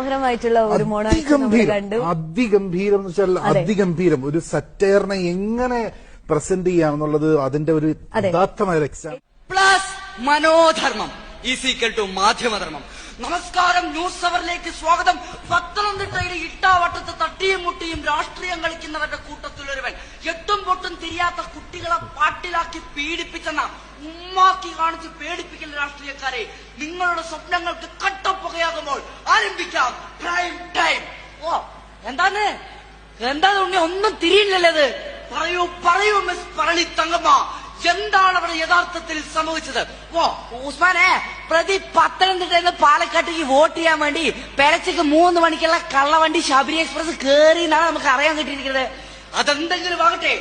മനോഹരമായിട്ടുള്ള ഒരു അതിഗംഭീരം എന്ന് വെച്ചാൽ അതിഗംഭീരം ഒരു സറ്റയറിനെ എങ്ങനെ പ്രസന്റ് ചെയ്യാമെന്നുള്ളത് അതിന്റെ ഒരു ഉദാത്തമായ എക്സാമ്പിൾ. പ്ലസ് മനോധർമ്മം ഈസിക്കൽ ടു മാധ്യമധർമ്മം. നമസ്കാരം, ന്യൂസ് അവറിലേക്ക് സ്വാഗതം. പത്തനംതിട്ടയുടെ ഇട്ടാവട്ടത്ത് തട്ടിയും മുട്ടിയും രാഷ്ട്രീയം കളിക്കുന്നവരുടെ കൂട്ടത്തിലൊരുവൻ എട്ടും പൊട്ടും തിരിയാത്ത കുട്ടികളെ പാട്ടിലാക്കി പീഡിപ്പിച്ചെന്ന ഉമ്മാക്കി കാണിച്ച് പേടിപ്പിക്കുന്ന രാഷ്ട്രീയക്കാരെ, നിങ്ങളുടെ സ്വപ്നങ്ങൾക്ക് കട്ടപ്പുകയാകുമ്പോൾ ആരംഭിക്കാം പ്രൈം ടൈം. ഓ എന്താണ് ഉണ്ണി, ഒന്നും തിരിയില്ലത്. പറയൂ പറയൂ മിസ് പറളി തങ്കമ്മ, എന്താണ് അവിടെ യഥാർത്ഥത്തിൽ സംഭവിച്ചത്? ഓ ഉസ്മാനെ, പ്രതി പത്തനംതിട്ടയിൽ നിന്ന് പാലക്കാട്ടേക്ക് വോട്ട് ചെയ്യാൻ വേണ്ടി പെരച്ചക്ക് 3 മണിക്കുള്ള കള്ളവണ്ടി ശബരി എക്സ്പ്രസ് കേറി എന്നാണ് നമുക്ക് അറിയാൻ കിട്ടിയിരിക്കുന്നത്. അതെന്തെങ്കിലും ആകട്ടെ,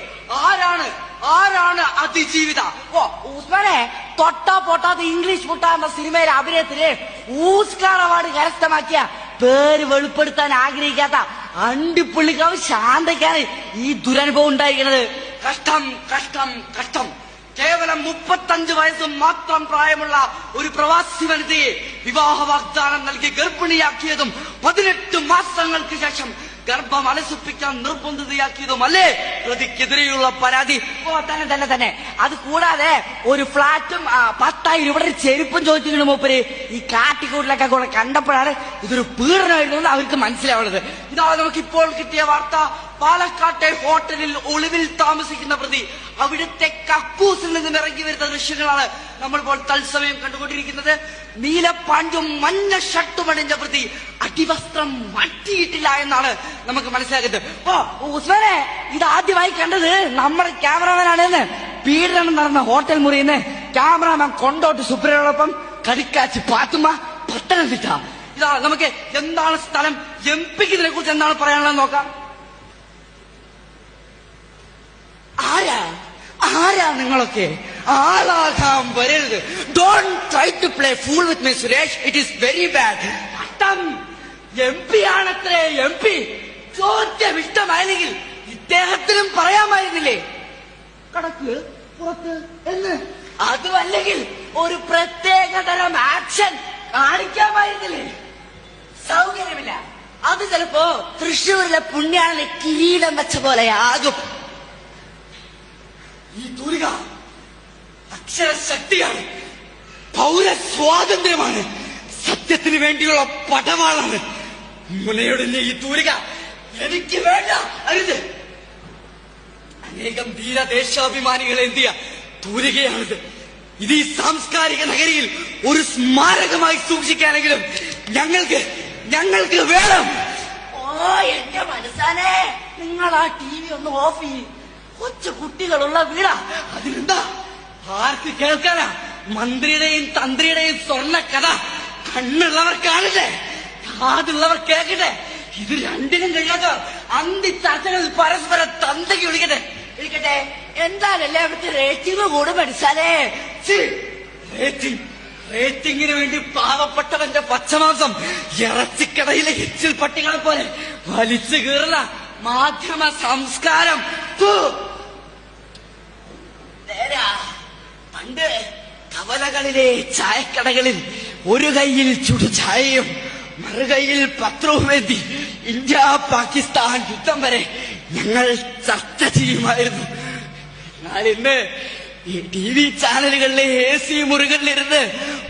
ആരാണ് അതിജീവിത? ഓ ഉസ്മാനെ, തൊട്ടാ പൊട്ടാത്ത ഇംഗ്ലീഷ് മുട്ട എന്ന സിനിമയിലെ അഭിനയത്തിന് ഓസ്കാർ അവാർഡ് കരസ്ഥമാക്കിയ, പേര് വെളിപ്പെടുത്താൻ ആഗ്രഹിക്കാത്ത അണ്ടിപ്പുള്ളിക്കാവ് ശാന്തയ്ക്കാണ് ഈ ദുരനുഭവം ഉണ്ടായിരിക്കുന്നത്. കഷ്ടം കഷ്ടം കഷ്ടം. കേവലം 35 വയസ്സ് മാത്രം പ്രായമുള്ള ഒരു പ്രവാസി വനിതയെ വിവാഹ വാഗ്ദാനം നൽകി ഗർഭിണിയാക്കിയതും 18 മാസങ്ങൾക്ക് ശേഷം ഗർഭം അലസിപ്പിക്കാൻ നിർബന്ധിതയാക്കിയതും അല്ലേ പ്രതിക്കെതിരെയുള്ള പരാതി? ഓ തന്നെ. അത് കൂടാതെ ഒരു ഫ്ലാറ്റും 10,000 രൂപയുടെ ചെരുപ്പും ചോദിച്ചിട്ടുണ്ട് മൂപ്പര്. ഈ കാട്ടിക്കൂട്ടിലൊക്കെ കൂടെ കണ്ടപ്പോഴാണ് ഇതൊരു പീഡനമായിരുന്നു അവർക്ക് മനസ്സിലാവുന്നത്. ഇതാ നമുക്കിപ്പോൾ കിട്ടിയ വാർത്ത. പാലക്കാട്ടെ ഹോട്ടലിൽ ഒളിവിൽ താമസിക്കുന്ന പ്രതി അവിടുത്തെ കക്കൂസിൽ നിന്നും ഇറങ്ങി വരുന്ന ദൃശ്യങ്ങളാണ് നമ്മളിപ്പോൾ തത്സമയം കണ്ടുകൊണ്ടിരിക്കുന്നത്. നീലപ്പാഞ്ചും മഞ്ഞ ഷർട്ടുമണിഞ്ഞ പ്രതി അടിവസ്ത്രം മാറ്റിയിട്ടില്ല എന്നാണ് നമുക്ക് മനസ്സിലാക്കുന്നത്. ഓ ഉസ്മാനെ, ഇത് ആദ്യമായി കണ്ടത് നമ്മുടെ ക്യാമറാമാനാണെന്ന്. പീഡനം നടന്ന ഹോട്ടൽ മുറിയിൽ നിന്ന് ക്യാമറാമാൻ കൊണ്ടോട്ട് സുബ്രയോടൊപ്പം കടിക്കാച്ചി പാത്തുമ്മ, പത്തനംതിട്ട. ഇതാ നമുക്ക് എന്താണ് സ്ഥലം, എംപിക്ക് ഇതിനെ കുറിച്ച് എന്താണ് പറയാനുള്ളത് നോക്കാം. ആരാ നിങ്ങളൊക്കെ? ആളാകാൻ വരരുത്. Don't try to play fool with me Suresh, it is very bad. MP ആണത്രേ MP. ചോദ്യം ഇഷ്ടമായില്ലെങ്കിൽ ഇദ്ദേഹത്തിനും പറയാമായിരുന്നില്ലേ കടക്ക് പുറത്ത് എന്ന്? അതുമല്ലെങ്കിൽ ഒരു പ്രത്യേകതരം ആക്ഷൻ കാണിക്കാമായിരുന്നില്ലേ? സൗകര്യമില്ല. അത് ചിലപ്പോ തൃശ്ശൂരിലെ പുണ്യാളിലെ കിരീടം വെച്ച പോലെയാകും. ഈ തൂലിക അക്ഷരശക്തിയാണ്, പൗരസ്വാതന്ത്ര്യമാണ്, സത്യത്തിന് വേണ്ടിയുള്ള പടവാളാണ്. മുനയൊടിഞ്ഞ ഈ തൂലിക എനിക്ക് വേണ്ട, അരുത്. അനേകം ധീരദേശാഭിമാനികളെ എന്തിയ തൂലികയാണിത്. ഇത് ഈ സാംസ്കാരിക നഗരിയിൽ ഒരു സ്മാരകമായി സൂക്ഷിക്കാനെങ്കിലും ഞങ്ങൾക്ക് വേണം. ഓ എന്റെ മനസ്സാനെ, നിങ്ങൾ ആ TV ഒന്ന് ഓഫ് ചെയ്യും. കൊച്ചു കുട്ടികളുള്ള വീടാ, അതിലെന്താ? ആർക്ക് കേൾക്കാനാ? മന്ത്രിയുടെയും തന്ത്രിയുടെയും സ്വർണ്ണ കഥ കണ്ണുള്ളവർ കാണില്ലേ, കാതുള്ളവർ കേൾക്കട്ടെ. ഇത് രണ്ടിനും കഴിയാത്തവർ അന്തി ചർച്ചകളിൽ പരസ്പരം തന്തയ്ക്ക് വിളിക്കട്ടെ. എന്താണല്ലേ അവിടുത്തെ റേറ്റിംഗ് കൂടും മനസ്സാലേ. റേറ്റിംഗിന് വേണ്ടി പാവപ്പെട്ടവന്റെ പച്ചമാംസം ഇറച്ചിക്കടയിലെ എച്ചിൽ പട്ടികളെ പോലെ വലിച്ചു കീറുന്ന മാധ്യമ സംസ്കാരം. പണ്ട് കവലകളിലെ ചായക്കടകളിൽ ഒരു കൈയിൽ ചുടുചായയും മറുകൈയിൽ പത്രവുമേന്തി ഇന്ത്യ പാകിസ്ഥാൻ യുദ്ധം വരെ ഞങ്ങൾ ചർച്ച ചെയ്യുമായിരുന്നു. എന്നാൽ ഇന്ന് TV ചാനലുകളിലെ AC മുറികളിലിരുന്ന്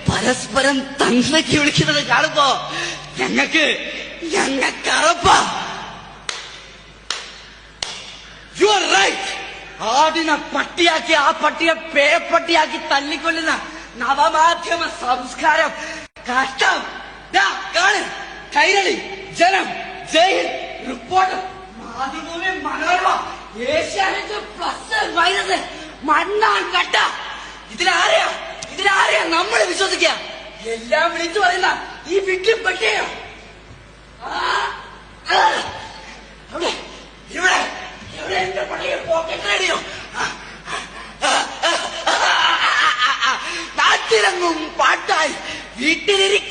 പരസ്പരം തന്തയ്ക്ക് വിളിക്കുന്നത് കാണുമ്പോ ഞങ്ങൾക്കറപ്പാ. You are right. ആടിനെ പട്ടിയാക്കി ആ പട്ടിയെ പേപ്പട്ടിയാക്കി തല്ലിക്കൊല്ലുന്ന നവമാധ്യമ സംസ്കാരം കഷ്ടം. കാണ്, Kairali, Janam, Jaihind, Reporter, Mathrubhumi, Manorama, Asianet, plus, minus, മണ്ണാൻ കട്ട. ഇതിലാരെയാ നമ്മൾ വിശ്വസിക്കുക? എല്ലാം വിളിച്ചു പറയുന്ന ഈ വിക്കും പട്ടിയോ? ഇവിടെ എന്റെ പട്ടിയെ പോക്കറ്റ് റേഡിയോ നാട്ടിലെങ്ങും പാട്ടായി വീട്ടിലിരിക്കും.